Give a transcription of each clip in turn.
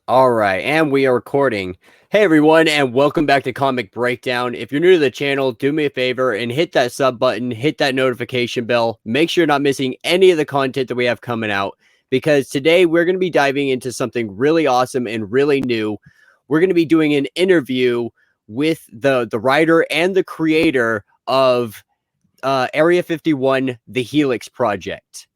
All right, and we are recording. Hey everyone, and welcome back to Comic Breakdown. If you're new to the channel, do me a favor and hit that sub button, hit that notification bell. Make sure you're not missing any of the content that we have coming out, because today we're going to be diving into something really awesome and really new. We're going to be doing an interview with the writer and the creator of Area 51, the HELIX Project.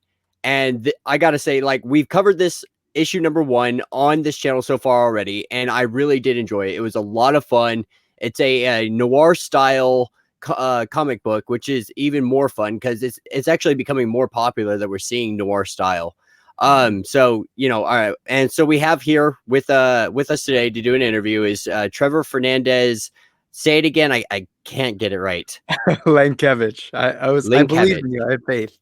And I gotta say, like, we've covered this issue number 1 on this channel so far already, and I really did enjoy it. It was a lot of fun. It's a noir style comic book, which is even more fun because it's actually becoming more popular that we're seeing noir style. So all right, and so we have here with us today to do an interview is Trevor Fernandes. Say it again. I can't get it right. Lenkiewicz. I believe in you. I have faith.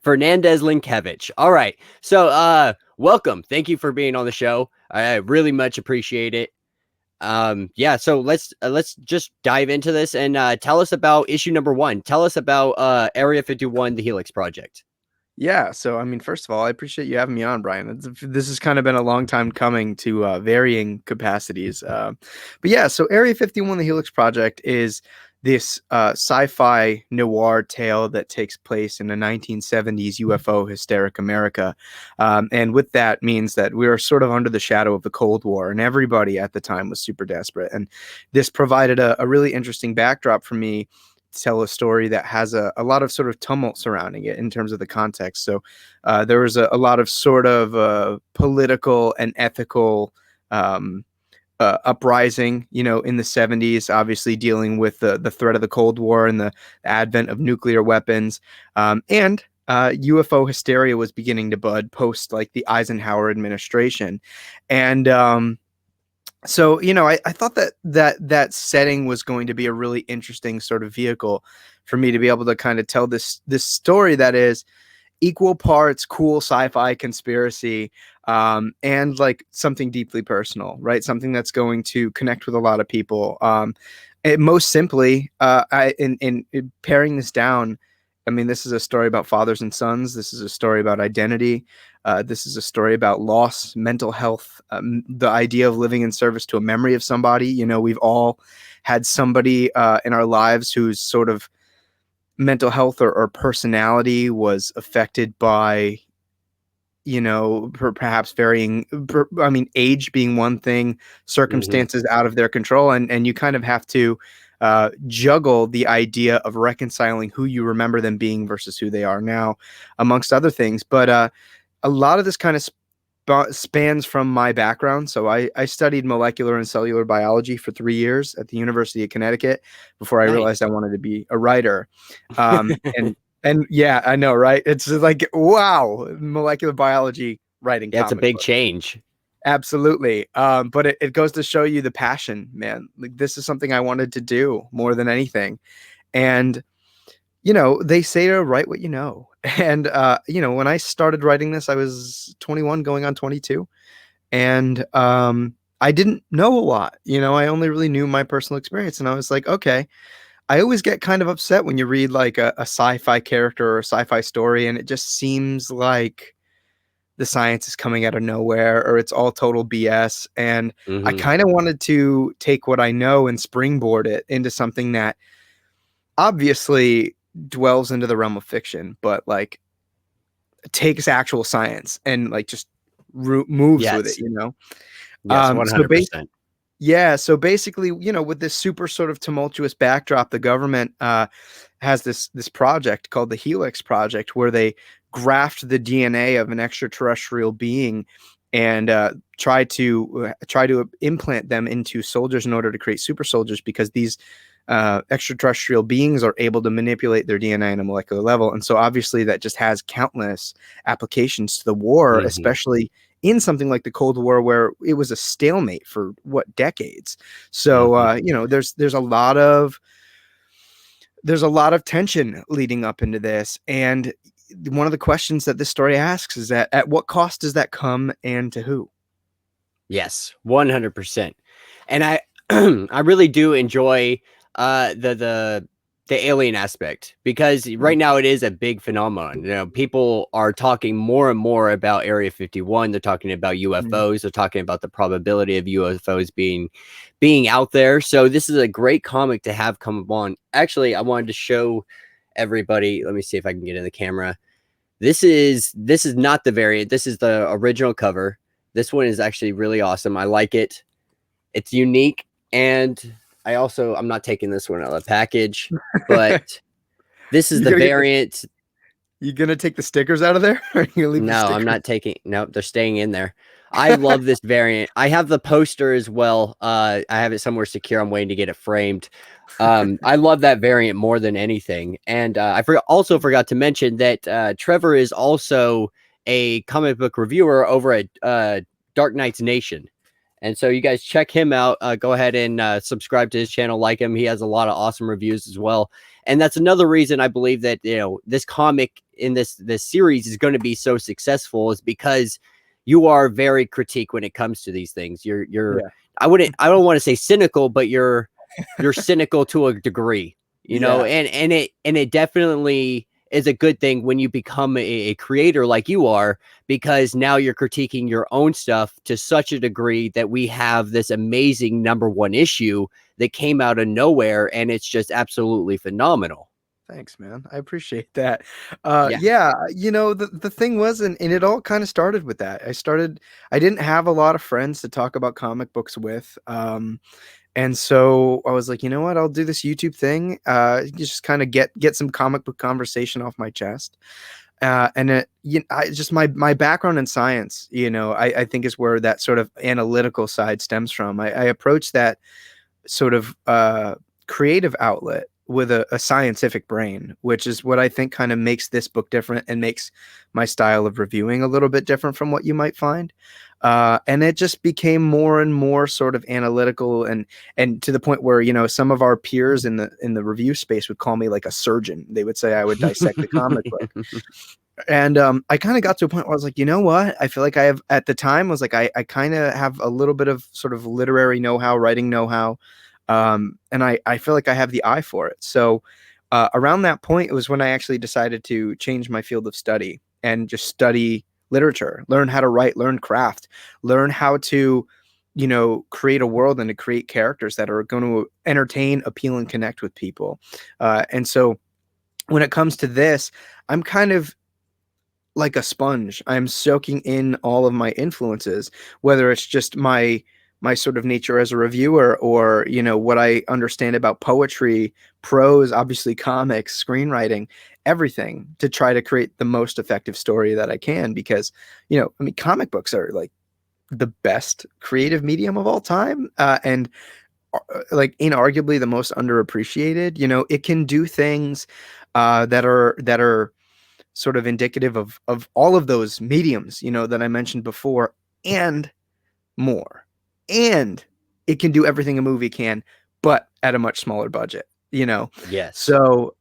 Fernandes Lenkiewicz. All right. So welcome. Thank you for being on the show. I really much appreciate it. Yeah, so let's just dive into this and tell us about issue number 1. Tell us about Area 51, the HELIX Project. Yeah, so I mean, first of all, I appreciate you having me on, Brian. This has kind of been a long time coming to varying capacities. But yeah, so Area 51, the HELIX Project is this sci-fi noir tale that takes place in a 1970s UFO hysteric America. And with that means that we were sort of under the shadow of the Cold War, and everybody at the time was super desperate. And this provided a really interesting backdrop for me to tell a story that has a lot of sort of tumult surrounding it in terms of the context. So there was a lot of sort of political and ethical uprising, in the 70s, obviously dealing with the threat of the Cold War and the advent of nuclear weapons. And UFO hysteria was beginning to bud post like the Eisenhower administration. And so, I thought that setting was going to be a really interesting sort of vehicle for me to be able to kind of tell this story that is equal parts cool sci-fi conspiracy and like something deeply personal, right? Something that's going to connect with a lot of people. Most simply, in paring this down, I mean, this is a story about fathers and sons. This is a story about identity. This is a story about loss, mental health, the idea of living in service to a memory of somebody. We've all had somebody in our lives whose sort of mental health or personality was affected by, perhaps varying, age being one thing, circumstances out of their control. And you kind of have to juggle the idea of reconciling who you remember them being versus who they are now, amongst other things. But a lot of this kind of spans from my background. So I studied molecular and cellular biology for 3 years at the University of Connecticut before I realized I wanted to be a writer. And yeah, I know, right? It's like, wow, molecular biology writing. That's a big change. Absolutely. But it goes to show you the passion, man. Like, this is something I wanted to do more than anything. And, they say to write what you know. And, when I started writing this, I was 21 going on 22. And I didn't know a lot. I only really knew my personal experience. And I was like, okay. I always get kind of upset when you read like a sci-fi character or a sci-fi story, and it just seems like the science is coming out of nowhere or it's all total BS. And I kind of wanted to take what I know and springboard it into something that obviously dwells into the realm of fiction, but like takes actual science and like just moves with it, Yes, 100%. Yeah, so basically, with this super sort of tumultuous backdrop, the government has this project called the HELIX Project, where they graft the DNA of an extraterrestrial being and try to implant them into soldiers in order to create super soldiers, because these extraterrestrial beings are able to manipulate their DNA on a molecular level. And so obviously that just has countless applications to the war, especially in something like the Cold War, where it was a stalemate for decades. So there's a lot of tension leading up into this. And one of the questions that this story asks is that at what cost does that come, and to who? Yes, 100%. And I I really do enjoy the the alien aspect, because right now it is a big phenomenon. You know, people are talking more and more about Area 51. They're talking about UFOs. They're talking about the probability of UFOs being out there. So this is a great comic to have come on. Actually, I wanted to show everybody. Let me see if I can get in the camera. This is not the variant. This is the original cover. This one is actually really awesome. I like it. It's unique, and I'm not taking this one out of the package, but this is the variant. You gonna take the stickers out of there? Or are you gonna leave No, I'm not taking. Nope, they're staying in there. I love this variant. I have the poster as well. I have it somewhere secure. I'm waiting to get it framed. I love that variant more than anything. And I also forgot to mention that Trevor is also a comic book reviewer over at DarkKnightNation. And so you guys check him out. Go ahead and subscribe to his channel, like him. He has a lot of awesome reviews as well. And that's another reason I believe that, you know, this comic in this series is going to be so successful, is because you are very critique when it comes to these things. You're I don't want to say cynical, but you're cynical to a degree, you know, and it definitely is a good thing when you become a creator like you are, because now you're critiquing your own stuff to such a degree that we have this amazing #1 issue that came out of nowhere, and it's just absolutely phenomenal. Thanks, man. I appreciate that. Yeah, you know, the thing was, and it all kind of started with that. I didn't have a lot of friends to talk about comic books with. And so I was like, you know what, I'll do this YouTube thing. Just kind of get some comic book conversation off my chest. And I just my background in science, you know, I think is where that sort of analytical side stems from. I approach that sort of creative outlet with a scientific brain, which is what I think kind of makes this book different and makes my style of reviewing a little bit different from what you might find. And it just became more and more sort of analytical, and to the point where, you know, some of our peers in the review space would call me like a surgeon. They would say I would dissect the comic book. And I kind of got to a point where I was like, you know what? I feel like I have, at the time, was like, I kind of have a little bit of sort of literary know-how, writing know-how. And I feel like I have the eye for it. So around that point, it was when I actually decided to change my field of study and just study literature, learn how to write, learn craft, learn how to, you know, create a world and to create characters that are going to entertain, appeal, and connect with people. And so when it comes to this, I'm kind of like a sponge. I'm soaking in all of my influences, whether it's just my sort of nature as a reviewer, or, you know, what I understand about poetry, prose, obviously comics, screenwriting, everything, to try to create the most effective story that I can. Because, you know, I mean, comic books are like the best creative medium of all time, and like inarguably the most underappreciated. You know, it can do things that are sort of indicative of all of those mediums, you know, that I mentioned before, and more. And it can do everything a movie can, but at a much smaller budget, you know? Yes. So,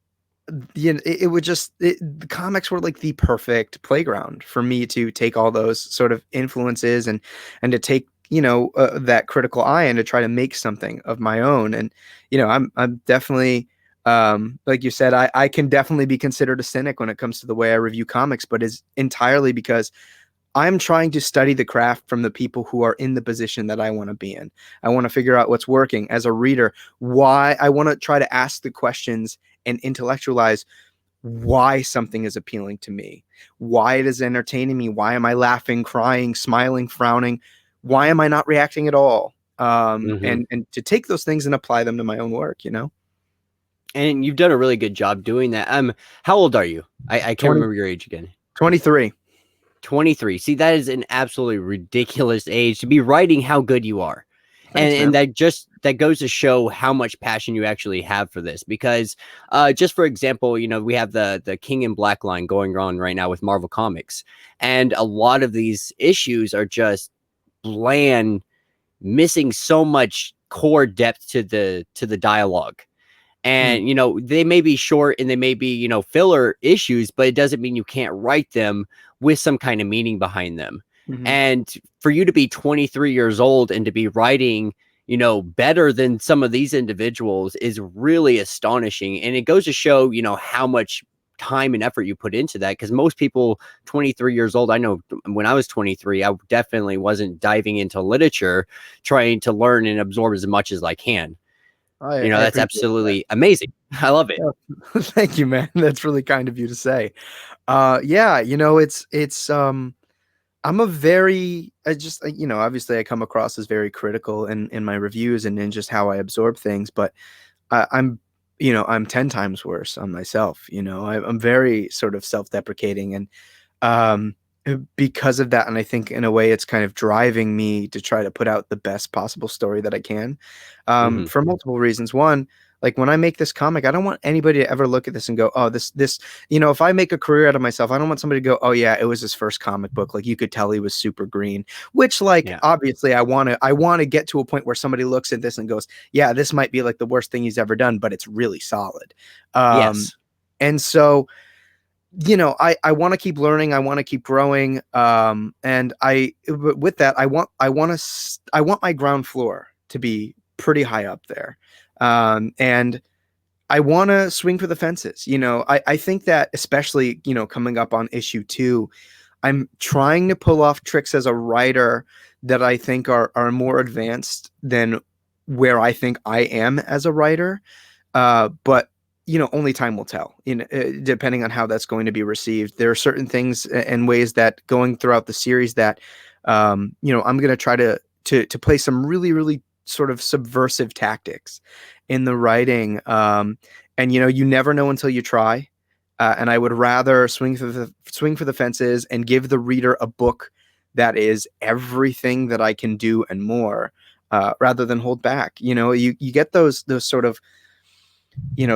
you know, it would just, the comics were like the perfect playground for me to take all those sort of influences and to take, you know, that critical eye and to try to make something of my own. And, you know, I'm definitely, like you said, I can definitely be considered a cynic when it comes to the way I review comics, but it's entirely because I'm trying to study the craft from the people who are in the position that I want to be in. I want to figure out what's working as a reader, why I want to try to ask the questions and intellectualize why something is appealing to me, why it is entertaining me, why am I laughing, crying, smiling, frowning, why am I not reacting at all? And to take those things and apply them to my own work, you know? And you've done a really good job doing that. How old are you? I can't remember your age again. 23. 23. See, that is an absolutely ridiculous age to be writing how good you are. Thanks, And that goes to show how much passion you actually have for this. Because just for example, you know, we have the King in Black line going on right now with Marvel Comics, and a lot of these issues are just bland, missing so much core depth to the dialogue. And, you know, they may be short and they may be, you know, filler issues, but it doesn't mean you can't write them with some kind of meaning behind them. And for you to be 23 years old and to be writing, better than some of these individuals is really astonishing. And it goes to show, how much time and effort you put into that. Because most people 23 years old, I know when I was 23, I definitely wasn't diving into literature, trying to learn and absorb as much as I can. I That's appreciate that. absolutely amazing. I love it. Thank you, man. That's really kind of you to say. Yeah, I'm a very, obviously I come across as very critical in my reviews and in just how I absorb things, but I'm 10 times worse on myself. I'm very sort of self-deprecating, and um, because of that, and I think in a way it's kind of driving me to try to put out the best possible story that I can, Hmm. for multiple reasons. One, like when I make this comic, I don't want anybody to ever look at this and go, oh, this, if I make a career out of myself, I don't want somebody to go, oh yeah, it was his first comic book. Like you could tell he was super green, which like, Yeah. obviously I want to get to a point where somebody looks at this and goes, yeah, this might be like the worst thing he's ever done, but it's really solid. Um, Yes. and so, I want to keep learning. I want to keep growing. With that, I want my ground floor to be pretty high up there. And I want to swing for the fences. I think that especially, coming up on issue 2, I'm trying to pull off tricks as a writer that I think are more advanced than where I think I am as a writer. But only time will tell, depending on how that's going to be received. There are certain things and ways that going throughout the series that, I'm going to try to play some really, really sort of subversive tactics in the writing. And you never know until you try. And I would rather swing for the fences and give the reader a book that is everything that I can do and more, rather than hold back. You get those sort of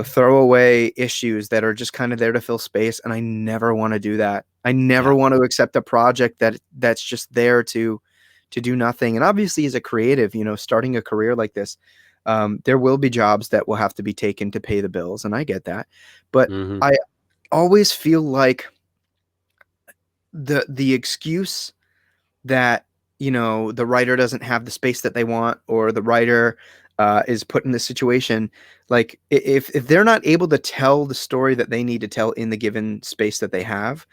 throwaway issues that are just kind of there to fill space, and I never want to do that. I never Yeah. want to accept a project that's just there to do nothing. And obviously, as a creative, starting a career like this, there will be jobs that will have to be taken to pay the bills, and I get that. But Hmm. I always feel like the excuse that the writer doesn't have the space that they want, or the writer is put in this situation, like if they're not able to tell the story that they need to tell in the given space that they have,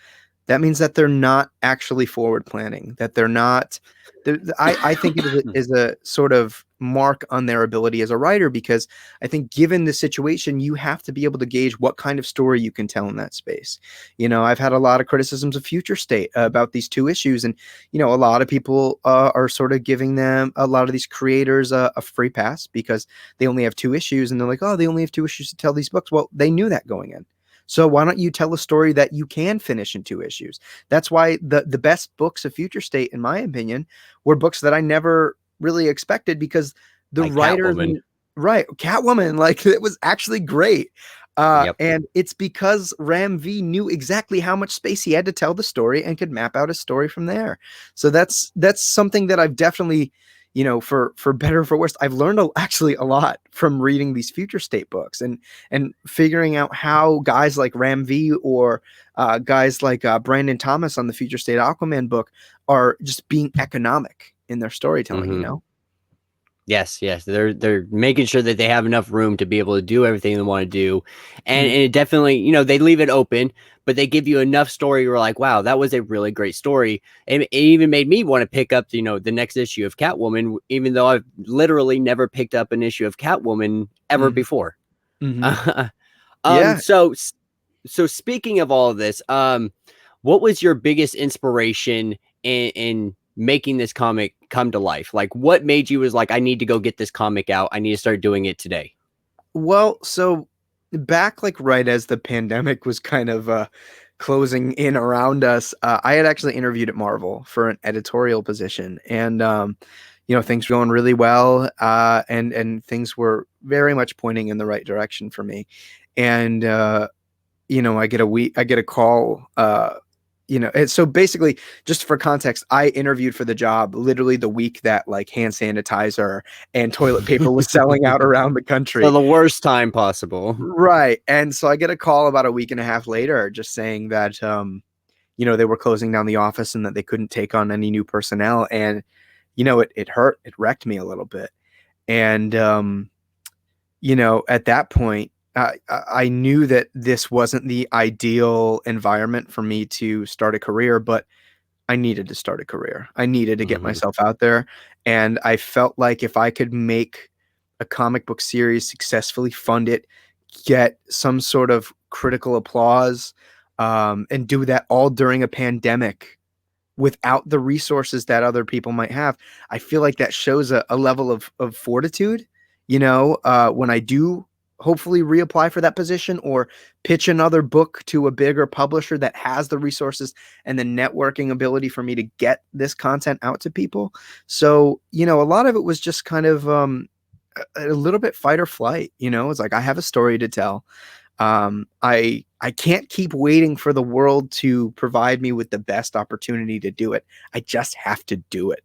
that means that they're not actually forward planning, that they're not. I think it is a sort of mark on their ability as a writer, because I think given the situation, you have to be able to gauge what kind of story you can tell in that space. I've had a lot of criticisms of Future State about these 2 issues, and a lot of people are sort of giving them, a lot of these creators, a free pass because they only have 2 issues, and they're like, oh, they only have 2 issues to tell these books. Well, they knew that going in. So why don't you tell a story that you can finish in 2 issues? That's why the best books of Future State, in my opinion, were books that I never really expected, because the Like writers, Catwoman. right, Catwoman, like it was actually great. Yep. And it's because Ram V knew exactly how much space he had to tell the story and could map out a story from there. So that's something that I've definitely, for better or for worse, I've learned actually a lot from reading these Future State books, and figuring out how guys like Ram V, or guys like Brandon Thomas on the Future State Aquaman book, are just being economic in their storytelling. Hmm. Yes, yes. They're making sure that they have enough room to be able to do everything they want to do. And Mhm. it definitely, they leave it open, but they give you enough story. You're like, wow, that was a really great story. And it even made me want to pick up, the next issue of Catwoman, even though I've literally never picked up an issue of Catwoman ever Mhm. before. Mhm. um, Yeah. so so speaking of all of this, what was your biggest inspiration in making this comic come to life? Like, what made you was like, I need to go get this comic out. I need to start doing it today. Well, so back like right as the pandemic was kind of closing in around us, I had actually interviewed at Marvel for an editorial position, and things were going really well, and things were very much pointing in the right direction for me. And I get a call, and so basically, just for context, I interviewed for the job literally the week that like hand sanitizer and toilet paper was selling out around the So country. the worst time possible. Right. And so I get a call about a week and a half later just saying that they were closing down the office and that they couldn't take on any new personnel. And it hurt. It wrecked me a little bit. And, at that point, I knew that this wasn't the ideal environment for me to start a career, but I needed to start a career. I needed to get Hmm. myself out there. And I felt like if I could make a comic book series, successfully fund it, get some sort of critical applause, and do that all during a pandemic without the resources that other people might have, I feel like that shows a level of fortitude, when I do hopefully reapply for that position or pitch another book to a bigger publisher that has the resources and the networking ability for me to get this content out to people. So, a lot of it was just kind of a little bit fight or flight. It's like I have a story to tell. I can't keep waiting for the world to provide me with the best opportunity to do it. I just have to do it.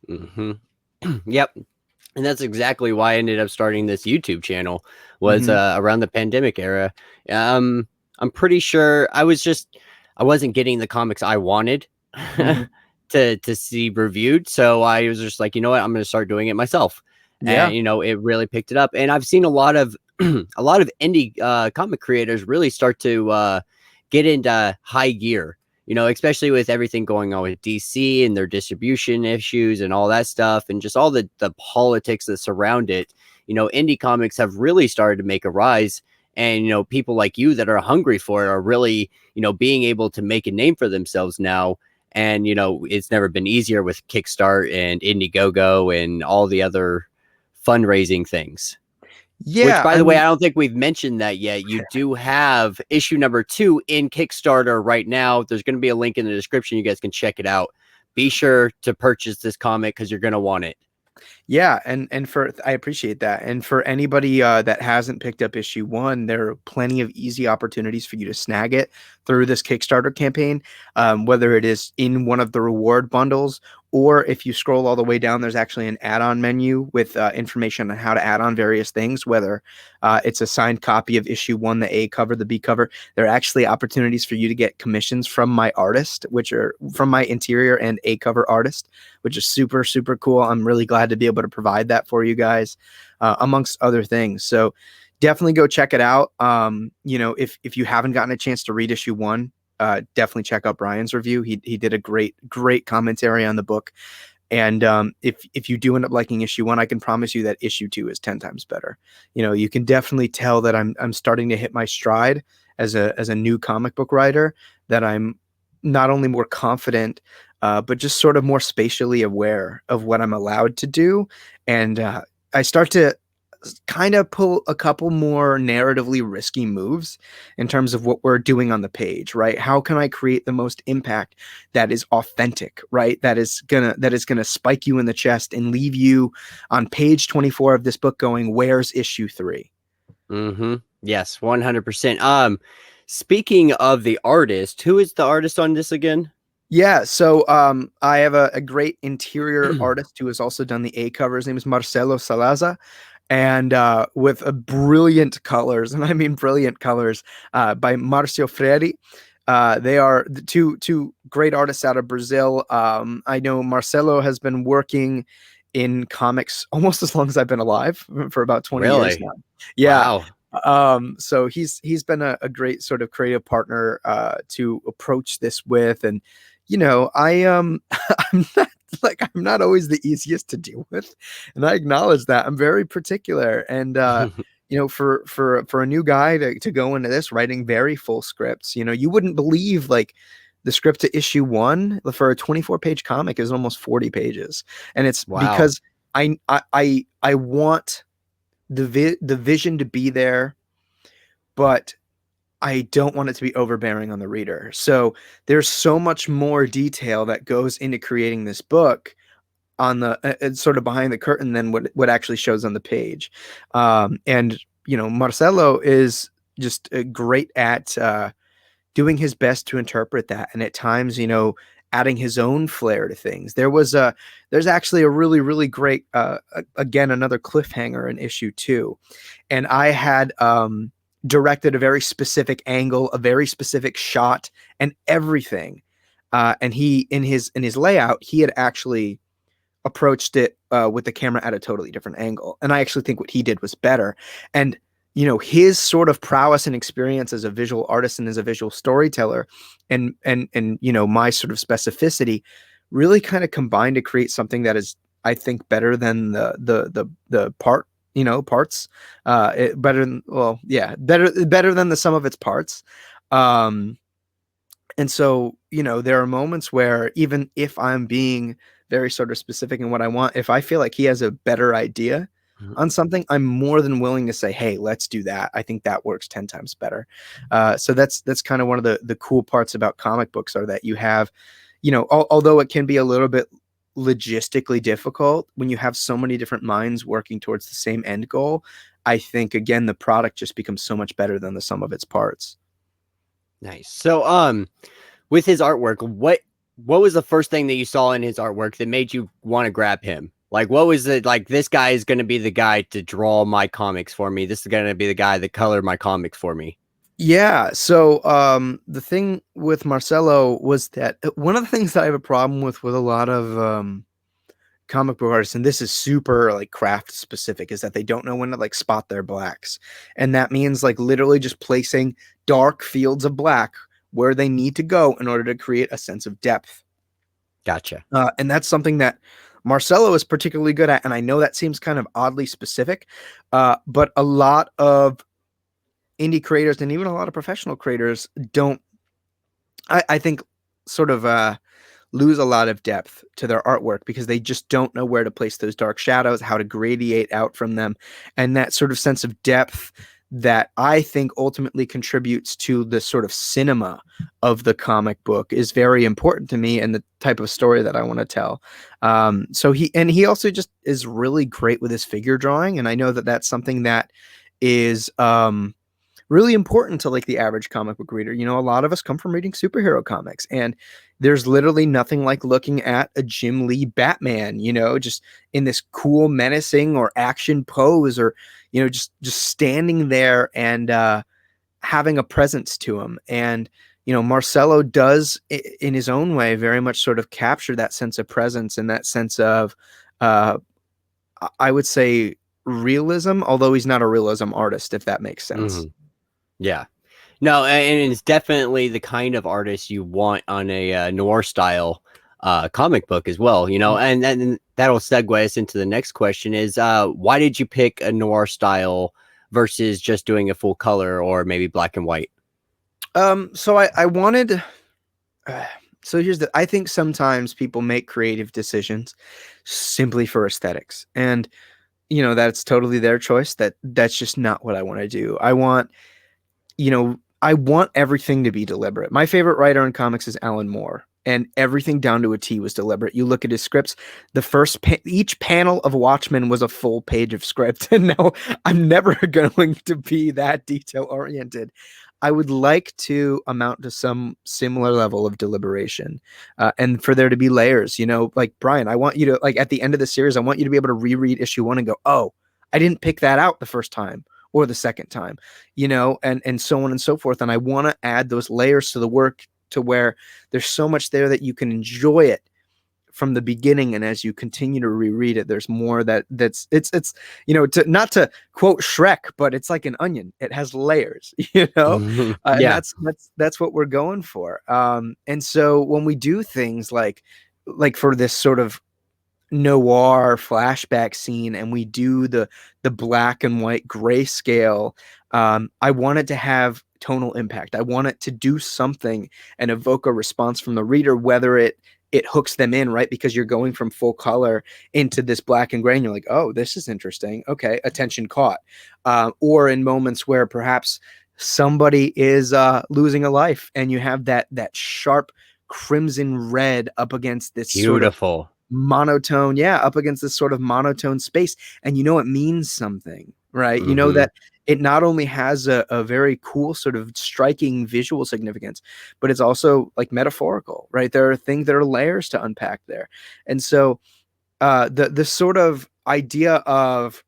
Hmm. Yep. And that's exactly why I ended up starting this YouTube channel was Hmm. around the pandemic era. I'm pretty sure I wasn't getting the comics I wanted Hmm. to see reviewed. So I was just like, you know what, I'm going to start doing it myself. Yeah. And it really picked it up. And I've seen a lot of a lot of indie comic creators really start to get into high gear, especially with everything going on with DC and their distribution issues and all that stuff, and just all the politics that surround it. Indie comics have really started to make a rise, and people like you that are hungry for it are really being able to make a name for themselves now. And it's never been easier with Kickstart and Indiegogo and all the other fundraising things. Which, Yeah. by I the way, mean, I don't think we've mentioned that yet. You do have issue number 2 in Kickstarter right now. There's going to be a link in the description. You guys can check it out. Be sure to purchase this comic because you're going to want it. yeah, and for I appreciate that. And for anybody that hasn't picked up issue 1, there are plenty of easy opportunities for you to snag it through this Kickstarter campaign. Whether it is in one of the reward bundles, or if you scroll all the way down, there's actually an add-on menu with information on how to add on various things. Whether it's a signed copy of issue 1, the A cover, the B cover. There are actually opportunities for you to get commissions from my artist, which are from my interior and A cover artist, which is super, super cool. I'm really glad to be able to provide that for you guys, amongst other things. So definitely go check it out. If you haven't gotten a chance to read issue 1, definitely check out Brian's review. He did a great commentary on the book. And if you do end up liking issue 1, I can promise you that issue 2 is 10 times better. You can definitely tell that I'm starting to hit my stride as a new comic book writer, that I'm not only more confident, but just sort of more spatially aware of what I'm allowed to do. And I start to kind of pull a couple more narratively risky moves in terms of what we're doing on the page, right? How can I create the most impact that is authentic, right? That is gonna spike you in the chest and leave you on page 24 of this book going, "Where's issue 3?" Mm-hmm. Yes, 100%. Speaking of the artist, who is the artist on this again? Yeah, so I have a great interior artist who has also done the A cover. His name is Marcelo Salaza, and with a brilliant colors, and I mean brilliant colors, by Marcio Freire. They are the two great artists out of Brazil. I know Marcelo has been working in comics almost as long as I've been alive, for about 20 years Really? now. Yeah. Wow. So he's been a great sort of creative partner to approach this with. And I'm not I'm not always the easiest to deal with, and I acknowledge that. I'm very particular. And for a new guy to go into this writing very full scripts, you wouldn't believe, like, the script to issue 1 for a 24-page comic is almost 40 pages. And it's Wow. because I want the vision to be there, but I don't want it to be overbearing on the reader. So there's so much more detail that goes into creating this book on the sort of behind the curtain than what actually shows on the page. And Marcelo is just great at doing his best to interpret that, and at times, adding his own flair to things. There's actually a really, really great, again, another cliffhanger in issue 2, and I had directed a very specific angle, a very specific shot, and everything. And he in his layout, he had actually approached it with the camera at a totally different angle. And I actually think what he did was better. And his sort of prowess and experience as a visual artist and as a visual storyteller, and my sort of specificity, really kind of combined to create something that is, I think, better than the parts. Better than, well, yeah, better than the sum of its parts. And so, there are moments where, even if I'm being very sort of specific in what I want, if I feel like he has a better idea on something, I'm more than willing to say, hey, let's do that. I think that works 10 times better. So that's kind of one of the cool parts about comic books, are that you have, although it can be a little bit logistically difficult when you have so many different minds working towards the same end goal, I think, again, the product just becomes so much better than the sum of its parts. Nice. So, with his artwork, what was the first thing that you saw in his artwork that made you want to grab him? Like, what was it like? This guy is going to be the guy to draw my comics for me. This is going to be the guy that colored my comics for me. Yeah. So, the thing with Marcelo was that one of the things that I have a problem with a lot of, comic book artists, and this is super like craft specific, is that they don't know when to like spot their blacks. And that means like literally just placing dark fields of black where they need to go in order to create a sense of depth. Gotcha. And that's something that Marcelo is particularly good at. And I know that seems kind of oddly specific, but a lot of indie creators and even a lot of professional creators don't, I think, sort of lose a lot of depth to their artwork because they just don't know where to place those dark shadows, how to gradiate out from them. And that sort of sense of depth that I think ultimately contributes to the sort of cinema of the comic book is very important to me and the type of story that I want to tell. So he also just is really great with his figure drawing. And I know that that's something that is, really important to like the average comic book reader. A lot of us come from reading superhero comics, and there's literally nothing like looking at a Jim Lee Batman, just in this cool, menacing or action pose, or, just standing there and having a presence to him. And, Marcelo does in his own way very much sort of capture that sense of presence and that sense of, I would say, realism, although he's not a realism artist, if that makes sense. Mm-hmm. Yeah. No, and it's definitely the kind of artist you want on a noir style comic book as well, and then that'll segue us into the next question is, why did you pick a noir style versus just doing a full color or maybe black and white? So I wanted, so I think sometimes people make creative decisions simply for aesthetics, and, that's totally their choice. That's just not what I want to do. I want everything to be deliberate. My favorite writer in comics is Alan Moore, and everything down to a T was deliberate. You look at his scripts, each panel of Watchmen was a full page of script. And now I'm never going to be that detail oriented. I would like to amount to some similar level of deliberation, and for there to be layers, like Brian, I want you to, like, at the end of the series, I want you to be able to reread issue 1 and go, oh, I didn't pick that out the first time or the second time, and so on and so forth. And I want to add those layers to the work to where there's so much there that you can enjoy it from the beginning. And as you continue to reread it, there's more it's not to quote Shrek, but it's like an onion. It has layers, Yeah. And that's what we're going for. And so when we do things like for this sort of noir flashback scene, and we do the black and white grayscale, I want it to have tonal impact. I want it to do something and evoke a response from the reader, whether it hooks them in, right? Because you're going from full color into this black and gray, and you're like, oh, this is interesting. Okay, attention caught. Or in moments where perhaps somebody is losing a life, and you have that sharp crimson red up against this Beautiful. Sort of monotone, up against this sort of monotone space, and it means something, right? Mm-hmm. That it not only has a very cool sort of striking visual significance, but it's also like metaphorical, right? There are things that are layers to unpack there. And so the sort of idea of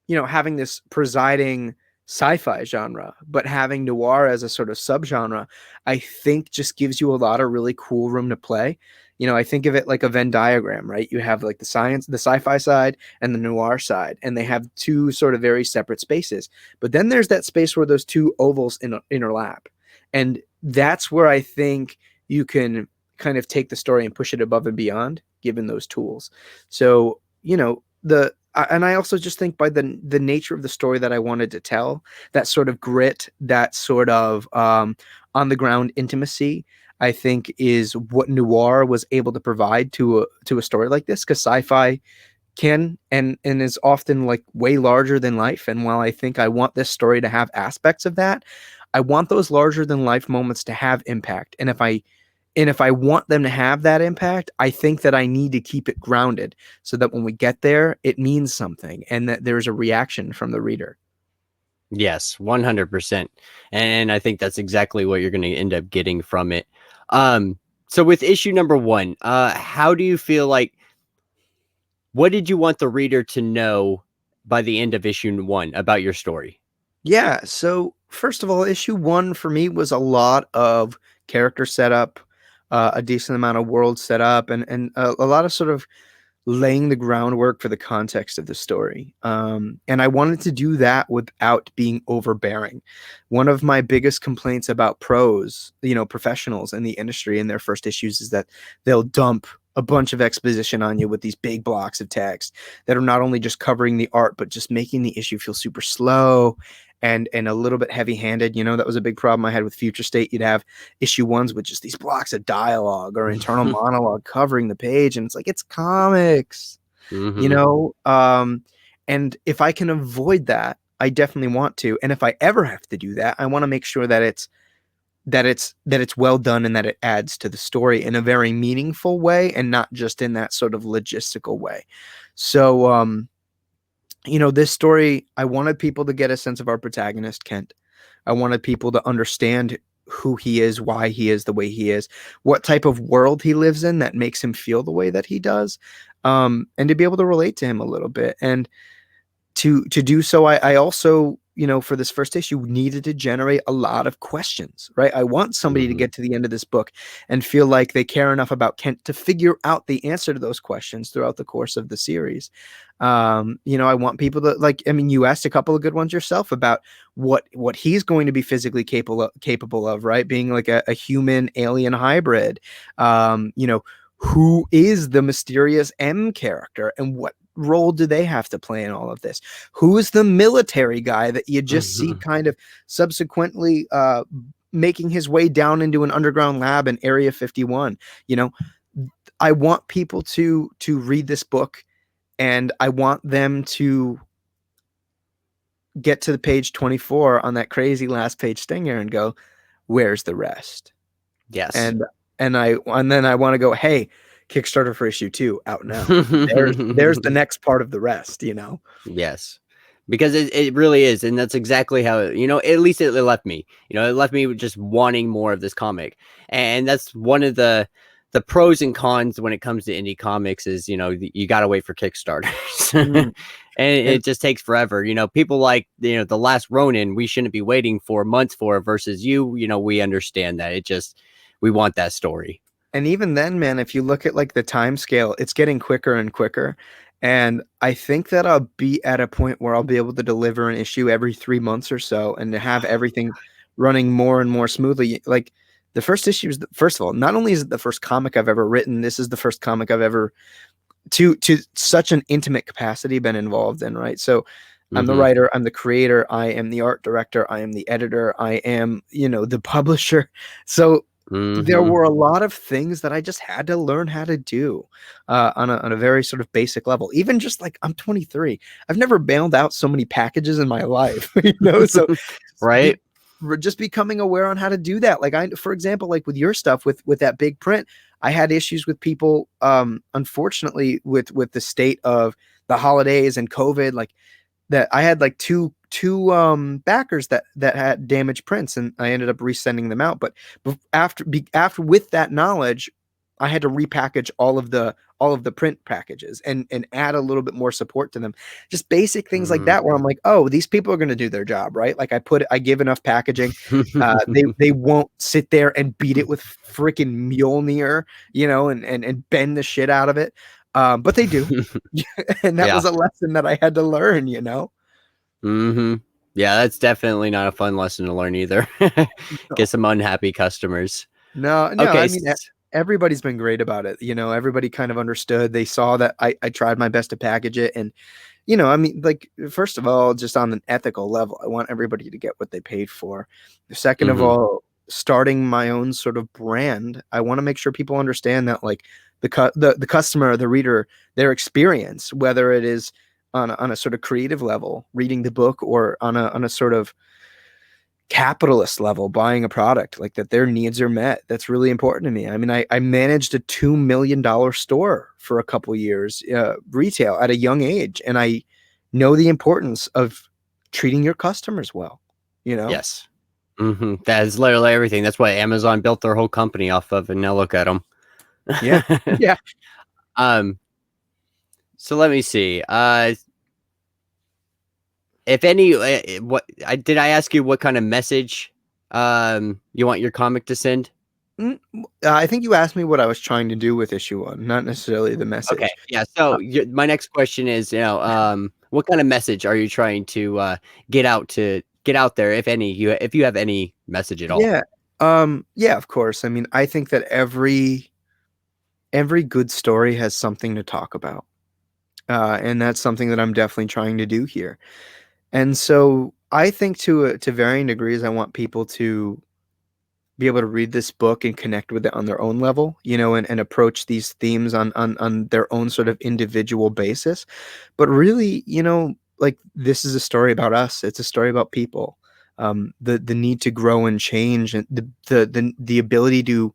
having this presiding sci-fi genre, but having noir as a sort of subgenre, I think just gives you a lot of really cool room to play. I think of it like a Venn diagram, right? You have like the science, the sci-fi side and the noir side, and they have two sort of very separate spaces. But then there's that space where those two ovals interlap. And that's where I think you can kind of take the story and push it above and beyond, given those tools. So, and I also just think by the nature of the story that I wanted to tell, that sort of grit, that sort of on the ground intimacy, I think is what noir was able to provide to a story like this, because sci-fi can and is often like way larger than life. And while I think I want this story to have aspects of that, I want those larger than life moments to have impact. And if I want them to have that impact, I think that I need to keep it grounded so that when we get there, it means something and that there's a reaction from the reader. Yes, 100%. And I think that's exactly what you're going to end up getting from it. So with issue number 1, how do you feel like, what did you want the reader to know by the end of issue 1 about your story? Yeah. So first of all, issue 1 for me was a lot of character setup, a decent amount of world setup, and a lot of sort of laying the groundwork for the context of the story. And I wanted to do that without being overbearing. One of my biggest complaints about pros, professionals in the industry in their first issues, is that they'll dump a bunch of exposition on you with these big blocks of text that are not only just covering the art, but just making the issue feel super slow and a little bit heavy-handed. That was a big problem I had with Future State. You'd have issue 1s with just these blocks of dialogue or internal monologue covering the page, and it's like, it's comics, and if I can avoid that, I definitely want to. And if I ever have to do that, I want to make sure that it's well done and that it adds to the story in a very meaningful way and not just in that sort of logistical way. So this story, I wanted people to get a sense of our protagonist, Kent. I wanted people to understand who he is, why he is the way he is, what type of world he lives in that makes him feel the way that he does, and to be able to relate to him a little bit. And to do so, I also, for this first issue, needed to generate a lot of questions, right? I want somebody to get to the end of this book and feel like they care enough about Kent to figure out the answer to those questions throughout the course of the series. I want people to you asked a couple of good ones yourself about what he's going to be physically capable of, right? Being like a human alien hybrid. Who is the mysterious M character and what role do they have to play in all of this? Who is the military guy that you just see kind of subsequently making his way down into an underground lab in Area 51? I want people to read this book, and I want them to get to the page 24 on that crazy last page stinger and go, where's the rest? Yes. And then I want to go, hey, Kickstarter for issue 2 out now. There's the next part of the rest, Yes, because it really is. And that's exactly how, at least it left me, it left me just wanting more of this comic. And that's one of the pros and cons when it comes to indie comics is, you got to wait for Kickstarters. And it just takes forever. People like, The Last Ronin, we shouldn't be waiting for months for, versus we understand that we want that story. And even then, man, if you look at like the time scale, it's getting quicker and quicker. And I think that I'll be at a point where I'll be able to deliver an issue every 3 months or so and to have everything running more and more smoothly. Like the first issue is, first of all, not only is it the first comic I've ever written, this is the first comic I've ever to such an intimate capacity been involved in, right? So I'm the writer, I'm the creator, I am the art director, I am the editor, I am, the publisher. So there were a lot of things that I just had to learn how to do on a very sort of basic level. Even just like, I'm 23. I've never bailed out so many packages in my life, so right. Just becoming aware on how to do that. Like for example, like with your stuff, with that big print, I had issues with people, unfortunately, with the state of the holidays and COVID, like that I had like two backers that had damaged prints, and I ended up resending them out. But after with that knowledge, I had to repackage all of the all of the print packages and add a little bit more support to them. Just basic things like that, where I'm Mhm. like, oh, these people are going to do their job, right? Like I give enough packaging. They won't sit there and beat it with freaking Mjolnir, and bend the shit out of it. But they do. And that Yeah. was a lesson that I had to learn, Mhm. Yeah, that's definitely not a fun lesson to learn either. Get some unhappy customers. No, Okay. I mean, everybody's been great about it. Everybody kind of understood. They saw that I tried my best to package it. And, I mean, like, first of all, just on an ethical level, I want everybody to get what they paid for. Second of Mhm. all, starting my own sort of brand, I want to make sure people understand that, like, the customer, the reader, their experience, whether it is on a sort of creative level, reading the book, or on a sort of capitalist level, buying a product, like, that their needs are met. That's really important to me. I mean, I managed a $2 million store for a couple years, retail, at a young age, and I know the importance of treating your customers well. Yes. That is literally everything. That's why Amazon built their whole company off of, and now look at them. Yeah, yeah. Um, so let me see. If any, what did I ask you? What kind of message, you want your comic to send? I think you asked me what I was trying to do with issue 1, not necessarily the Okay, message. yeah. Uh, So my next question is, what kind of message are you trying to get out there, if any, if you have any message at all? yeah, yeah, of course. I mean, I think that every good story has something to talk about, and that's something that I'm definitely trying to do here. And so I think to varying degrees, I want people to be able to read this book and connect with it on their own level, and approach these themes on their own sort of individual basis. But really, like, this is a story about us. It's a story about people. The need to grow and change, and the ability to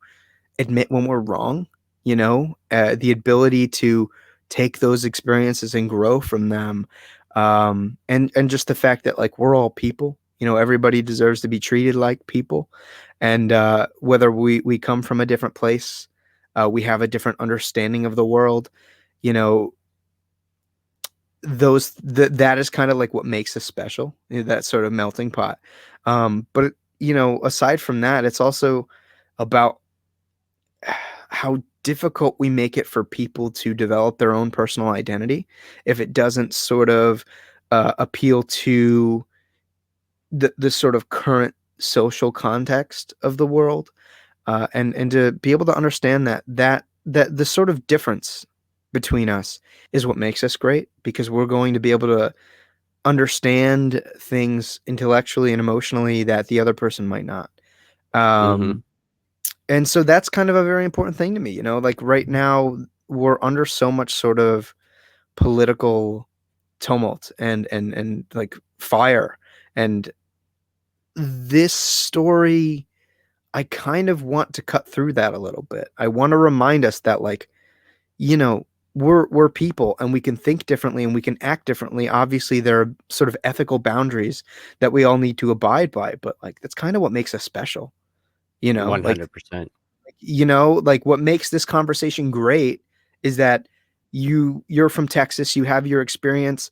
admit when we're wrong, the ability to take those experiences and grow from them. And just the fact that, like, we're all people, everybody deserves to be treated like people. And whether we come from a different place, we have a different understanding of the world, you know, that is kind of like what makes us special, that sort of melting pot. But aside from that, it's also about how difficult we make it for people to develop their own personal identity if it doesn't sort of appeal to the sort of current social context of the world, and to be able to understand that the sort of difference between us is what makes us great, because we're going to be able to understand things intellectually and emotionally that the other person might not. Mhm. um and so that's kind of a very important thing to me, like, right now we're under so much sort of political tumult and like fire. And this story, I kind of want to cut through that a little bit. I want to remind us that, like, you know, we're people, and we can think differently and we can act differently. Obviously, there are sort of ethical boundaries that we all need to abide by, but, like, that's kind of what makes us special, like, 100%. like, what makes this conversation great is that you're from Texas, you have your experience,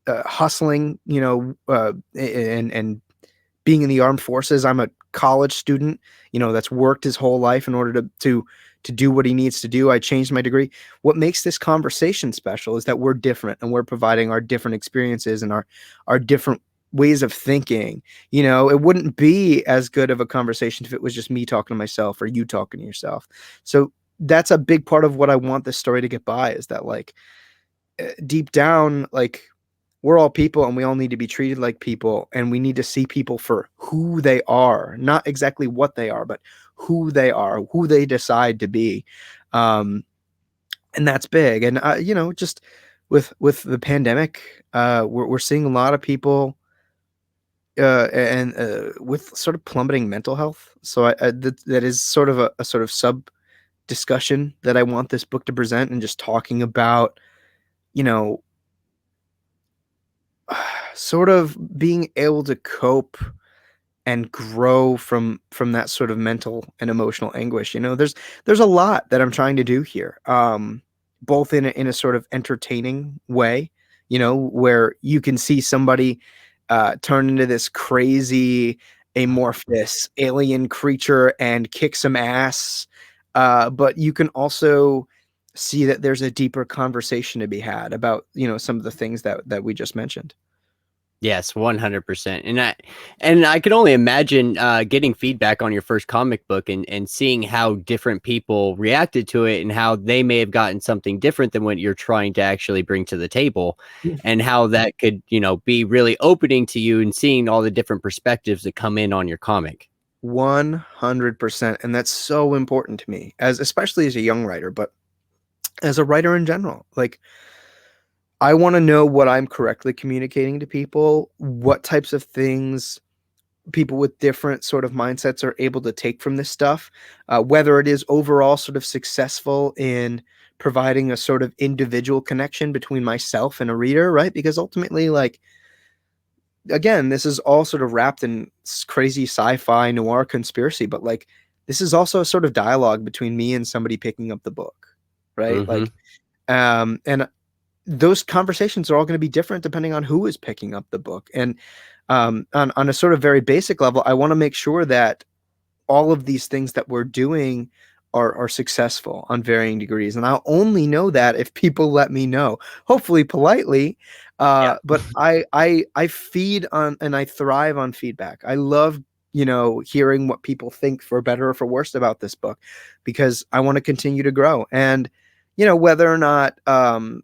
hustling, and being in the armed forces. I'm a college student, that's worked his whole life in order to do what he needs to do. I changed my degree. What makes this conversation special is that we're different, and we're providing our different experiences and our different ways of thinking. It wouldn't be as good of a conversation if it was just me talking to myself or you talking to yourself. So that's a big part of what I want this story to get by, is that, like, deep down, like, we're all people, and we all need to be treated like people, and we need to see people for who they are, not exactly what they are, but who they are, who they decide to be. um and that's big. And just with the pandemic, we're seeing a lot of people, and with sort of plummeting mental health. So that is sort of a sort of sub discussion that I want this book to present, and just talking about, you know sort of being able to cope and grow from that sort of mental and emotional anguish. You know, there's a lot that I'm trying to do here, both in a sort of entertaining way, you know, where you can see somebody turn into this crazy amorphous alien creature and kick some ass, but you can also see that there's a deeper conversation to be had about, you know, some of the things that we just mentioned. Yes, 100%. And I can only imagine getting feedback on your first comic book and seeing how different people reacted to it and how they may have gotten something different than what you're trying to actually bring to the table, and how that could, you know, be really opening to you and seeing all the different perspectives that come in on your comic. 100%. And that's so important to me, as especially as a young writer, but as a writer in general. Like, I want to know what I'm correctly communicating to people, what types of things people with different sort of mindsets are able to take from this stuff, whether it is overall sort of successful in providing a sort of individual connection between myself and a reader, right? Because ultimately, like, again, this is all sort of wrapped in crazy sci-fi noir conspiracy, but like, this is also a sort of dialogue between me and somebody picking up the book, right? Hmm. Like, and those conversations are all going to be different depending on who is picking up the book. And on a sort of very basic level, I want to make sure that all of these things that we're doing are successful on varying degrees. And I'll only know that if people let me know, hopefully politely. Yeah. But I feed on and I thrive on feedback. I love, you know, hearing what people think, for better or for worse, about this book, because I want to continue to grow. And, you know, whether or not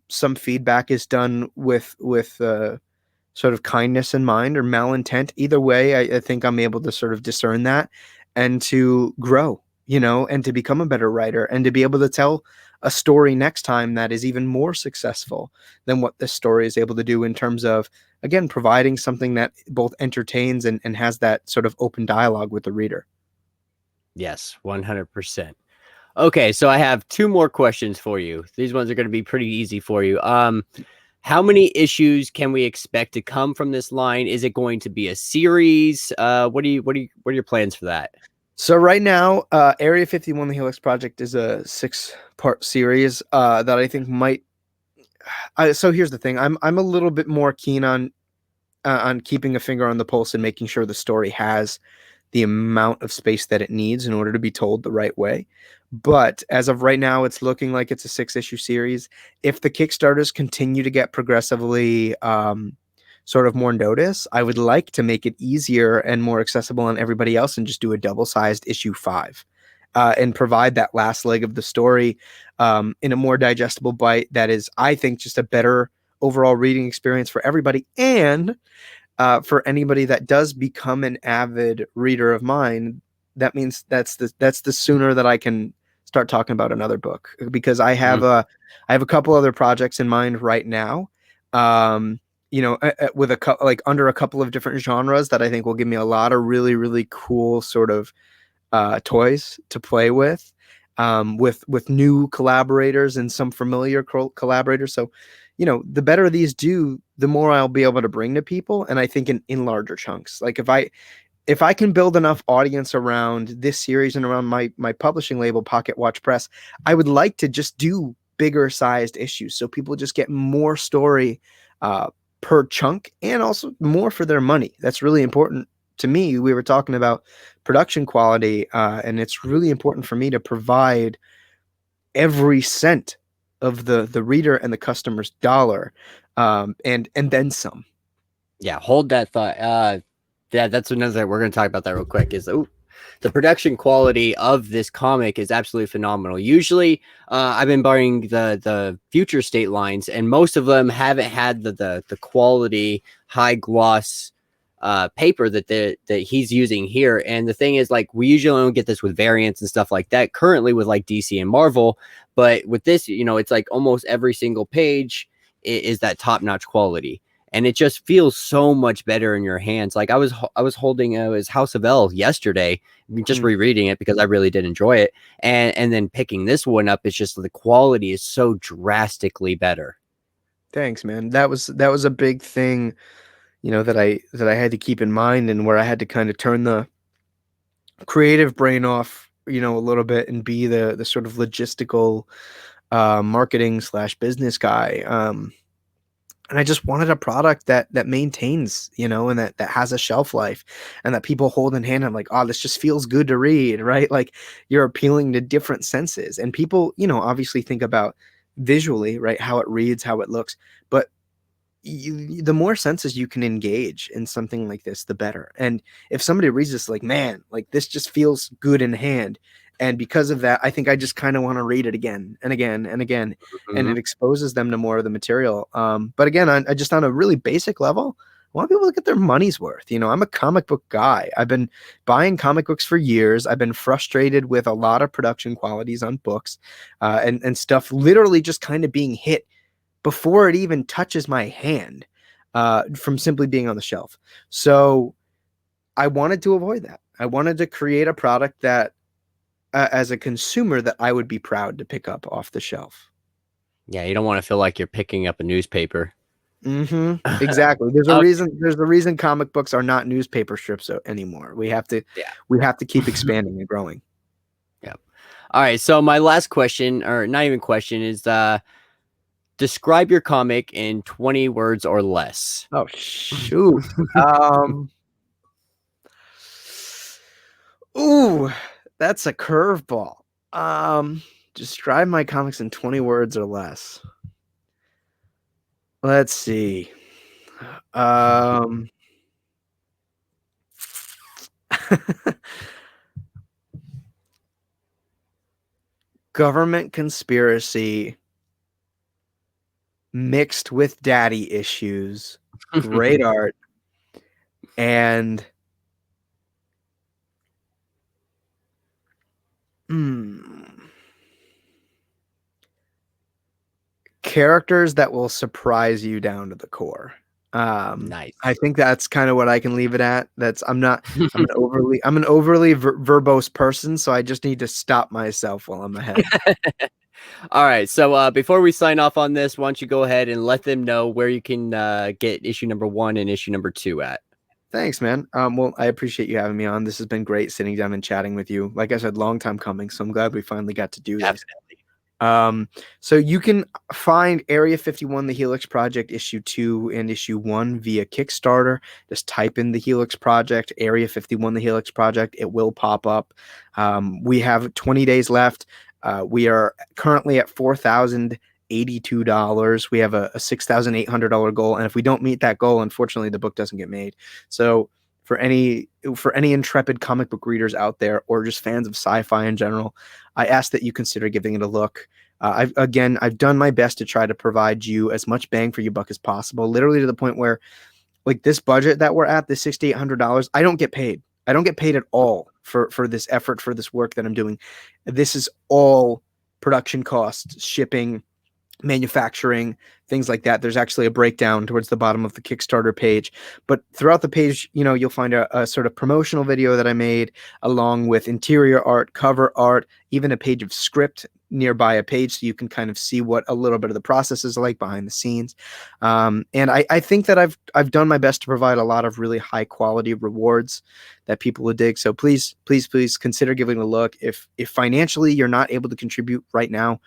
some feedback is done with sort of kindness in mind or malintent, either way, I think I'm able to sort of discern that and to grow, you know, and to become a better writer and to be able to tell a story next time that is even more successful than what this story is able to do, in terms of, again, providing something that both entertains and has that sort of open dialogue with the reader. Yes, 100%. Okay, so I have two more questions for you. These ones are going to be pretty easy for you. How many issues can we expect to come from this line? Is it going to be a series? What are your plans for that? So right now, Area 51, the Helix Project, is a 6-part series that I think might. So here's the thing: I'm a little bit more keen on keeping a finger on the pulse and making sure the story has the amount of space that it needs in order to be told the right way. But as of right now, it's looking like it's a 6-issue series. If the Kickstarters continue to get progressively sort of more notice, I would like to make it easier and more accessible on everybody else and just do a double-sized issue 5. And provide that last leg of the story in a more digestible bite that is, I think, just a better overall reading experience for everybody. And for anybody that does become an avid reader of mine, that means that's the sooner that I can start talking about another book, because I have a couple other projects in mind right now. You know, with like under a couple of different genres that I think will give me a lot of really, really cool sort of toys to play with new collaborators and some familiar collaborators. So, you know, the better these do, the more I'll be able to bring to people. And I think in larger chunks, like if I can build enough audience around this series and around my publishing label, Pocket Watch Press, I would like to just do bigger sized issues so people just get more story per chunk, and also more for their money. That's really important to me. We were talking about production quality, and it's really important for me to provide every cent of the reader and the customer's dollar, and then some. Yeah, hold that thought. Yeah, that's another thing. We're going to talk about that real quick. Is the production quality of this comic is absolutely phenomenal. Usually, I've been buying the future state lines, and most of them haven't had the quality high gloss paper that he's using here. And the thing is, like, we usually don't get this with variants and stuff like that currently with like DC and Marvel, but with this, you know, it's like almost every single page is that top-notch quality, and it just feels so much better in your hands. Like I was holding his House of L yesterday, just rereading it because I really did enjoy it, and then picking this one up, it's just the quality is so drastically better. Thanks, man. That was a big thing, that I had to keep in mind, and where I had to kind of turn the creative brain off, a little bit, and be the sort of logistical marketing / business guy. And I just wanted a product that maintains, and that has a shelf life, and that people hold in hand. I'm like, oh, this just feels good to read, right? Like, you're appealing to different senses, and people, obviously think about visually, right? How it reads, how it looks, but the more senses you can engage in something like this, the better. And if somebody reads this like, man, like, this just feels good in hand, and because of that, I think I just kind of want to read it again and again and again, and Mhm. it exposes them to more of the material. But again, I just, on a really basic level, I want people to get their money's worth. I'm a comic book guy. I've been buying comic books for years. I've been frustrated with a lot of production qualities on books, and stuff literally just kind of being hit before it even touches my hand, from simply being on the shelf. So I wanted to avoid that. I wanted to create a product that, as a consumer, that I would be proud to pick up off the shelf. Yeah, you don't want to feel like you're picking up a newspaper. Exactly. There's a Okay. reason. There's a reason comic books are not newspaper strips anymore. We have to. Yeah. We have to keep expanding and growing. Yeah. All right. So my last question, or not even question, is describe your comic in 20 words or less. Oh shoot. Um. Ooh, that's a curveball. Describe my comics in 20 words or less. Let's see. Um, Government conspiracy mixed with daddy issues, great art, and characters that will surprise you down to the core. Nice. I think that's kind of what I can leave it at. I'm an overly verbose person, so I just need to stop myself while I'm ahead. All right. So before we sign off on this, why don't you go ahead and let them know where you can get issue number 1 and issue number 2 at? Thanks, man. Well, I appreciate you having me on. This has been great sitting down and chatting with you. Like I said, long time coming, so I'm glad we finally got to do this. Definitely. So you can find Area 51, the Helix Project, issue 2 and issue 1 via Kickstarter. Just type in the Helix Project, Area 51, the Helix Project. It will pop up. We have 20 days left. We are currently at $4,082. We have a $6,800 goal, and if we don't meet that goal, unfortunately, the book doesn't get made. So for any intrepid comic book readers out there, or just fans of sci-fi in general, I ask that you consider giving it a look. I've done my best to try to provide you as much bang for your buck as possible, literally to the point where, like, this budget that we're at, this $6,800, I don't get paid. I don't get paid at all for this effort, for this work that I'm doing. This is all production costs, shipping, manufacturing, things like that. There's actually a breakdown towards the bottom of the Kickstarter page, but throughout the page, you'll find a sort of promotional video that I made, along with interior art, cover art, even a page of script nearby a page, so you can kind of see what a little bit of the process is like behind the scenes. And I think that I've done my best to provide a lot of really high quality rewards that people would dig. So please consider giving it a look. If financially you're not able to contribute right now,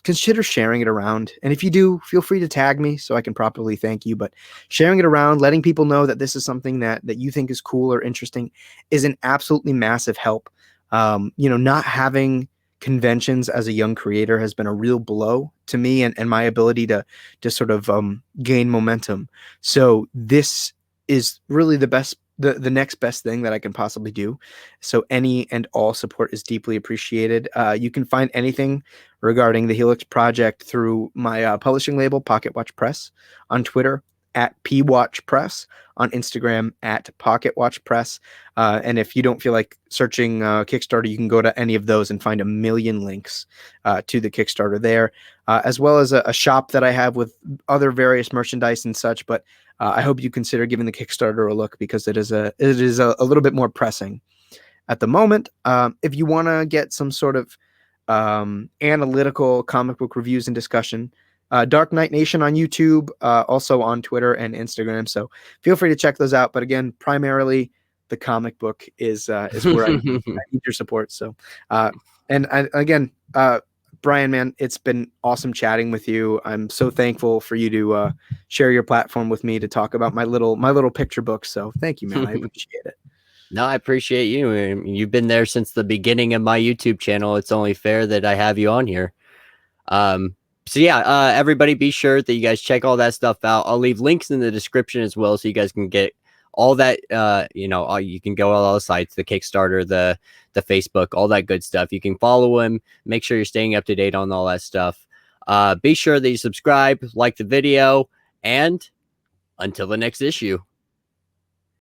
consider sharing it around. And if you do, feel free to tag me so I can properly thank you. But sharing it around, letting people know that this is something that you think is cool or interesting, is an absolutely massive help. Not having conventions as a young creator has been a real blow to me and my ability to sort of gain momentum. So this is really the next best thing that I can possibly do. So any and all support is deeply appreciated. You can find anything regarding the Helix Project through my publishing label, Pocket Watch Press, on Twitter at PWatch Press, on Instagram at Pocket Watch Press. And if you don't feel like searching Kickstarter, you can go to any of those and find a million links to the Kickstarter there, as well as a shop that I have with other various merchandise and such. But I hope you consider giving the Kickstarter a look, because it is a little bit more pressing at the moment. If you want to get some sort of analytical comic book reviews and discussion, Dark Knight Nation on YouTube, also on Twitter and Instagram. So feel free to check those out. But again, primarily the comic book is where I need your support. So, again, Brian, man, it's been awesome chatting with you. I'm so thankful for you to share your platform with me to talk about my little picture book. So thank you, man. I appreciate it. No, I appreciate you. You've been there since the beginning of my YouTube channel. It's only fair that I have you on here. So yeah, everybody be sure that you guys check all that stuff out. I'll leave links in the description as well, so you guys can get all that, you can go on all the sites, the Kickstarter, the Facebook, all that good stuff. You can follow him. Make sure you're staying up to date on all that stuff. Be sure that you subscribe, like the video, and until the next issue.